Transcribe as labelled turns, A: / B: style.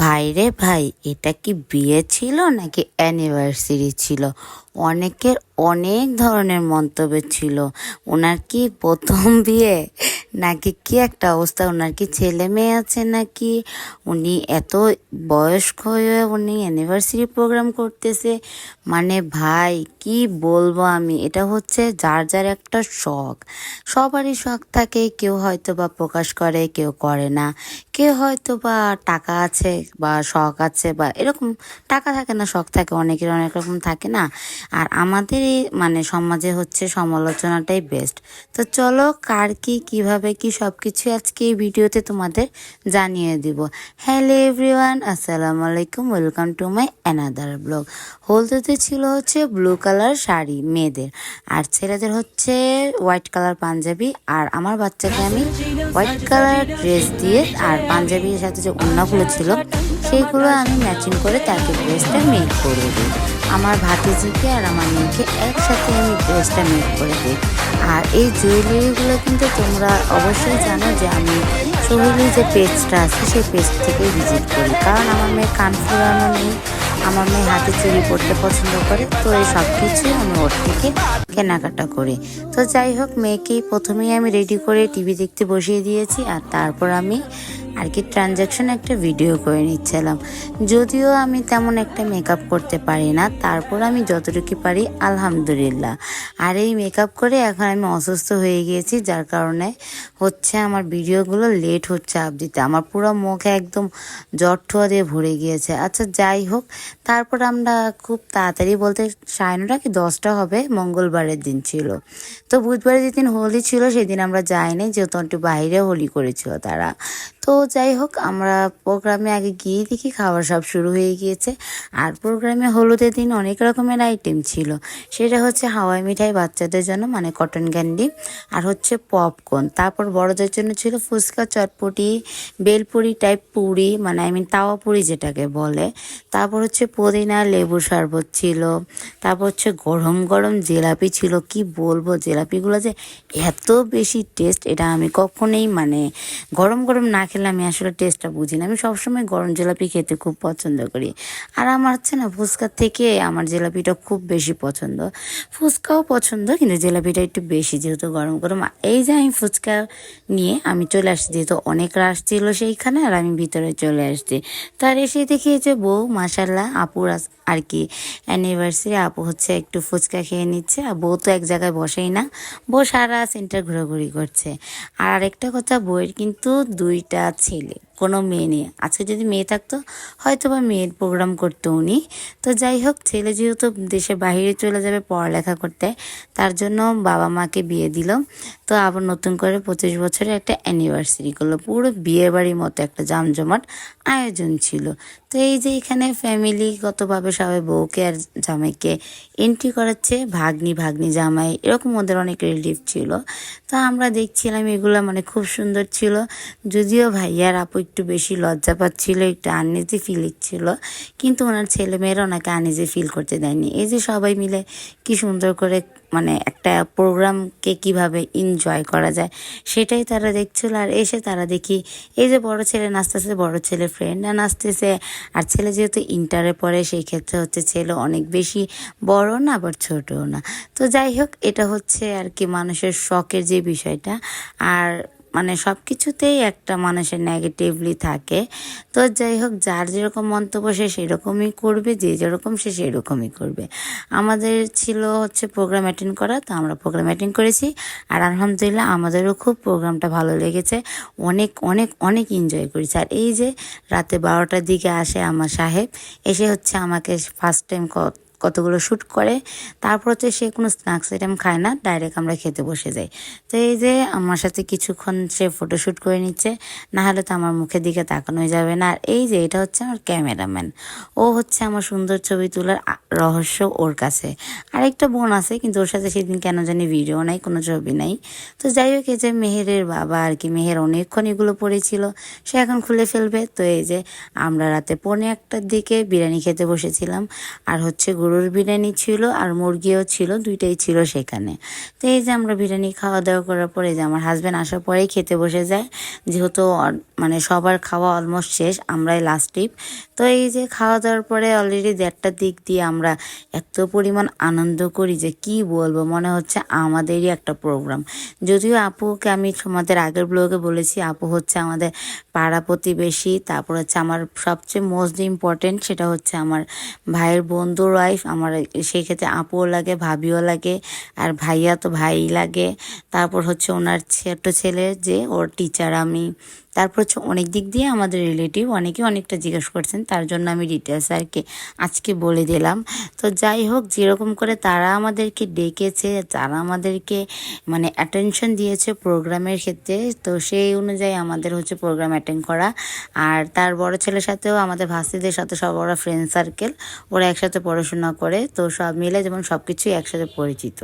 A: ভাইরে ভাই, এটা কি বিয়ে ছিল নাকি অ্যানিভার্সারি ছিল? অনেকের অনেক ধরনের মন্তব্য ছিল। ওনার কি প্রথম বিয়ে নাকি কি একটা অবস্থা? ওনার কি ছেলে মেয়ে আছে নাকি? উনি এত বয়স্ক হয়ে উনি অ্যানিভার্সারি প্রোগ্রাম করতেছে। মানে ভাই কি বলবো আমি, এটা হচ্ছে যার যার একটা শখ। সবারই শখ থাকে, কেউ হয়তো বা প্রকাশ করে, কেউ করে না। কেউ হয়তো বা টাকা আছে বা শখ আছে, বা এরকম টাকা থাকে না শখ থাকে, অনেকের অনেক রকম থাকে না। আর আমাদের এই মানে সমাজে হচ্ছে সমালোচনাটাই বেস্ট। তো চলো কার কি কিভাবে কি সব কিছু আজকে এই ভিডিওতে তোমাদের জানিয়ে দিব। হ্যালো এভরিওয়ান, আসসালামু আলাইকুম, welcome to my another blog. হলদেতে ছিল হচ্ছে ব্লু কালার শাড়ি মেয়েদের, আর ছেলেদের হচ্ছে হোয়াইট কালার পাঞ্জাবি। আর আমার বাচ্চাকে আমি হোয়াইট কালার ড্রেস দিয়ে আর পাঞ্জাবির সাথে যে ওড়নাগুলো ছিল সেইগুলো আমি ম্যাচিং করে তাকে ড্রেসটা মেক করে দিই। আমার ভাতিজিকে আর আমার মেয়েকে একসাথে আমি ড্রেসটা মেক করে দিই। আর এই জুয়েলারিগুলো কিন্তু তোমরা অবশ্যই জানো যে আমি সোহেলি যে পেজটা আছে সেই পেজ থেকেই ভিজিট করি, কারণ আমার মেয়ে কান ফুরানো নেই, আমার মেয়ে হাতে চুড়ি পরতে পছন্দ করে, তো এই সব কিছুই আমি ওর থেকে কেনাকাটা করি। তো যাই হোক, মেয়েকেই প্রথমেই আমি রেডি করে টিভি দেখতে বসিয়ে দিয়েছি, আর তারপর আমি আর কি ট্রানজ্যাকশন একটা ভিডিও করে নিচ্ছিলাম। যদিও আমি তেমন একটা মেকআপ করতে পারি না, তারপর আমি যতটুকু পারি আলহামদুলিল্লাহ। আর এই মেকআপ করে এখন আমি অসুস্থ হয়ে গিয়েছি, যার কারণে হচ্ছে আমার ভিডিওগুলো লেট হচ্ছে আপ দিতে। আমার পুরো মুখে একদম জ্বর ঠোয়া দিয়ে ভরে গিয়েছে। আচ্ছা যাই হোক, তারপর আমরা খুব তাড়াতাড়ি বলতে 9:30 কি 10টা হবে, মঙ্গলবারের দিন ছিল। তো বুধবারের যেদিন হোলি ছিল সেদিন আমরা যাইনি, যেহেতু একটু বাইরে হোলি করেছিল তারা। তো যাই হোক, আমরা প্রোগ্রামে আগে গিয়ে দেখি খাবার সব শুরু হয়ে গিয়েছে। আর প্রোগ্রামে হলুদের দিন অনেক রকমের আইটেম ছিল। সেটা হচ্ছে হাওয়াই মিঠাই বাচ্চাদের জন্য, মানে কটন ক্যান্ডি, আর হচ্ছে পপকর্ন। তারপর বড়দের জন্য ছিল ফুচকা, চটপটি, বেলপুরি টাইপ পুরি, মানে তাওয়া পুরি যেটাকে বলে। তারপর হচ্ছে পুদিনা লেবু শরবত ছিল। তারপর হচ্ছে গরম গরম জিলাপি ছিল। কি বলবো, জিলাপিগুলো যে এত বেশি টেস্ট, এটা আমি কখনোই মানে গরম গরম না খেলে আমি আসলে টেস্টটা বুঝি না। আমি সবসময় গরম জিলাপি খেতে খুব পছন্দ করি। আর আমার হচ্ছে না ফুচকার থেকে আমার জিলাপিটা খুব বেশি পছন্দ। ফুচকাও পছন্দ, কিন্তু জিলাপিটা একটু বেশি, যেহেতু গরম গরম। এই যে আমি ফুচকা নিয়ে আমি চলে আসছি, যেহেতু অনেক রাশ ছিল সেইখানে, আর আমি ভিতরে চলে আসছি। তার এসে দেখি যে বউ মাশাল্লাহ আপুর আর কি অ্যানিভার্সারি, আপু হচ্ছে একটু ফুচকা খেয়ে নিচ্ছে। আর বউ তো এক জায়গায় বসেই না, বউ সারা সেন্টার ঘোরাঘুরি করছে। আর আরেকটা কথা, বউয়ের কিন্তু 2টা ছেলে, কোনো মেয়ে নেই। আজকে যদি মেয়ে থাকতো হয়তো বা মেয়ের প্রোগ্রাম করতো উনি। তো যাই হোক, ছেলে যেহেতু দেশের বাইরে চলে যাবে পড়ালেখা করতে, তার জন্য বাবা মাকে বিয়ে দিল। তো আবার নতুন করে 25 বছরের একটা অ্যানিভার্সারি করলো, পুরো বিয়ে বাড়ির মতো একটা জামজমাট আয়োজন ছিল। তো এই যে এখানে ফ্যামিলিগতভাবে সবাই বউকে আর জামাইকে এন্ট্রি করাচ্ছে, ভাগ্নি ভাগ্নি জামাই এরকম ওদের অনেক রিলেটিভ ছিল। তো আমরা দেখছিলাম এগুলো, মানে খুব সুন্দর ছিল। যদিও ভাইয়ার আপু একটু বেশি লজ্জা পাচ্ছিল, একটু আনইজি ফিল ছিল, কিন্তু ওনার ছেলেমেয়েরা ওনাকে আনইজি ফিল করতে দেয়নি। এই যে সবাই মিলে কি সুন্দর করে মানে একটা প্রোগ্রামকে কিভাবে এনজয় করা যায় সেটাই তারা দেখছিল। আর এসে তারা দেখি এই যে বড় ছেলে নাচতেছে, বড় ছেলে ফ্রেন্ডরা নাচতেছে। আর ছেলে যেহেতু ইন্টারে পড়ে, সেই ক্ষেত্রে হচ্ছে ছেলে অনেক বেশি বড় না আবার ছোটও না। তো যাই হোক, এটা হচ্ছে আর কি মানুষের শখের যে বিষয়টা। আর মানে সব কিছুতেই একটা মানুষের নেগেটিভলি থাকে। তো যাই হোক, যার যেরকম মন্তব্য সে সেরকমই করবে, যে যেরকম সে সেরকমই করবে। আমাদের ছিল হচ্ছে প্রোগ্রাম অ্যাটেন্ড করা, তো আমরা প্রোগ্রাম অ্যাটেন্ড করেছি। আর আলহামদুলিল্লাহ আমাদেরও খুব প্রোগ্রামটা ভালো লেগেছে, অনেক অনেক অনেক এনজয় করেছি। আর এই যে রাতে 12টার দিকে আসে আমার সাহেব, এসে হচ্ছে আমাকে ফার্স্ট টাইম কতগুলো শ্যুট করে। তারপর হচ্ছে সে কোনো স্ন্যাক্স আইটেম খায় না, ডাইরেক্ট আমরা খেতে বসে যাই। তো এই যে আমার সাথে কিছুক্ষণ সে ফটোশ্যুট করে নিচ্ছে, না হলে তো আমার মুখের দিকে তাকানোই যাবে না। আর এই যে এটা হচ্ছে আমার ক্যামেরাম্যান, ও হচ্ছে আমার সুন্দর ছবি তোলার রহস্য ওর কাছে। আরেকটা বোন আছে, কিন্তু ওর সাথে সেদিন কেন জানি ভিডিও নাই, কোনো ছবি নাই। তো যাই হোক, এই যে মেহেরের বাবা আর কি, মেহের অনেকক্ষণ এগুলো পড়েছিল, সে এখন খুলে ফেলবে। তো এই যে আমরা রাতে 1:45টার দিকে বিরিয়ানি খেতে বসেছিলাম, আর হচ্ছে গরুর বিরিয়ানি ছিল আর মুরগিও ছিল, দুইটাই ছিল সেখানে। তো এই যে আমরা বিরিয়ানি খাওয়া দাওয়া করার পরে যে আমার হাজব্যান্ড আসার পরেই খেতে বসে যায়, যেহেতু মানে সবার খাওয়া অলমোস্ট শেষ, আমরাই লাস্ট টিপ। তো এই যে খাওয়া দাওয়ার পরে অলরেডি 1:30টার দিক দিয়ে আমরা এত পরিমাণ আনন্দ করি যে কি বলবো, মনে হচ্ছে আমাদেরই একটা প্রোগ্রাম। যদিও আপুকে আমি আমাদের আগের ব্লগে বলেছি, আপু হচ্ছে আমাদের পাড়া প্রতিবেশী, তারপর হচ্ছে আমার সবচেয়ে মোস্ট ইম্পর্টেন্ট সেটা হচ্ছে আমার ভাইয়ের বন্ধুর ওয়াইফ। আমার সেই ক্ষেত্রে আপুও লাগে, ভাবিও লাগে, আর ভাইয়া তো ভাই লাগে। তারপর হচ্ছে ওনার ছোট ছেলে যে ওর টিচার আমি। তারপর হচ্ছে অনেক দিক দিয়ে আমাদের রিলেটিভ, অনেকে অনেকটা জিজ্ঞেস করছেন, তার জন্য আমি ডিটেলস আর কি আজকে বলে দিলাম। তো যাই হোক, যেরকম করে তারা আমাদেরকে ডেকেছে, তারা আমাদেরকে মানে অ্যাটেনশন দিয়েছে প্রোগ্রামের ক্ষেত্রে, তো সেই অনুযায়ী আমাদের হচ্ছে প্রোগ্রাম অ্যাটেন্ড করা। আর তার বড় ছেলের সাথেও আমাদের ভাস্তিদের সাথে সব ওরা ফ্রেন্ড সার্কেল, ওরা একসাথে পড়াশোনা করে, তো সব মিলে যেমন সব কিছুই একসাথে পরিচিত।